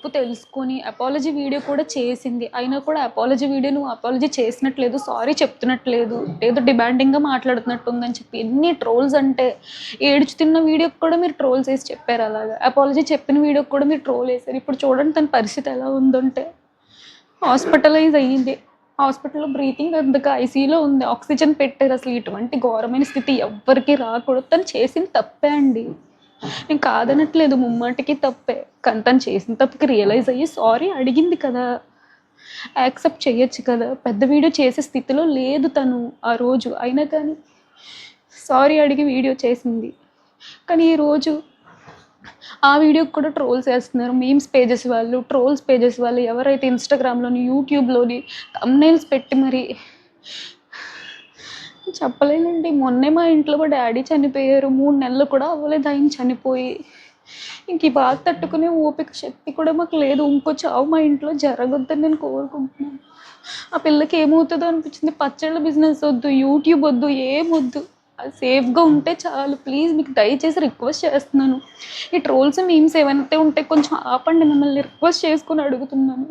తప్పు తెలుసుకొని apology video కూడా చేసింది. అయినా కూడా అపాలజీ వీడియో నువ్వు అపాలజీ చేసినట్లేదు, సారీ చెప్తున్నట్లేదు, ఏదో డిమాండింగ్గా మాట్లాడుతున్నట్టుందని చెప్పి ఎన్ని ట్రోల్స్ అంటే, ఏడుచుతున్న వీడియోకి కూడా మీరు ట్రోల్స్ వేసి చెప్పారు. అలాగా అపాలజీ చెప్పిన వీడియోకి కూడా మీరు ట్రోల్ వేసారు. ఇప్పుడు చూడండి తన పరిస్థితి ఎలా ఉందంటే, హాస్పిటలైజ్ అయ్యింది. హాస్పిటల్లో బ్రీతింగ్ అందుకు ఐసీయూలో ఉంది, ఆక్సిజన్ పెట్టారు. అసలు ఇటువంటి ఘోరమైన స్థితి ఎవ్వరికి రాకూడదు. తను చేసింది తప్పే అండి, నేను కాదనట్లేదు, ముమ్మాటికి తప్పే. కానీ తను చేసిన తప్పుకి రియలైజ్ అయ్యి సారీ అడిగింది కదా, యాక్సెప్ట్ చేయొచ్చు కదా. పెద్ద వీడియో చేసే స్థితిలో లేదు తను ఆ రోజు, అయినా కానీ సారీ అడిగి వీడియో చేసింది. కానీ ఈరోజు ఆ వీడియోకి కూడా ట్రోల్స్ వేస్తున్నారు. మీమ్స్ పేజెస్ వాళ్ళు, ట్రోల్స్ పేజెస్ వాళ్ళు, ఎవరైతే ఇన్స్టాగ్రామ్లోని యూట్యూబ్లోని థంబ్నెయిల్స్ పెట్టి మరి చెప్పలేనండి. మొన్నే మా ఇంట్లో మా డాడీ చనిపోయారు. 3 నెలలు కూడా అవ్వలేదు ఆయన చనిపోయి. ఇంక ఈ బాధ తట్టుకునే ఓపిక శక్తి కూడా మాకు లేదు. ఇంకో చావు మా ఇంట్లో జరగొద్దని నేను కోరుకుంటున్నాను. ఆ పిల్లకి ఏమవుతుందో అనిపించింది. పచ్చళ్ళ బిజినెస్ వద్దు, యూట్యూబ్ వద్దు, ఏమొద్దు, అది సేఫ్గా ఉంటే చాలు. ప్లీజ్ మీకు దయచేసి రిక్వెస్ట్ చేస్తున్నాను. ఈ ట్రోల్స్ మీమ్స్ ఏవైతే ఉంటే కొంచెం ఆపండి, మిమ్మల్ని రిక్వెస్ట్ చేసుకొని అడుగుతున్నాను.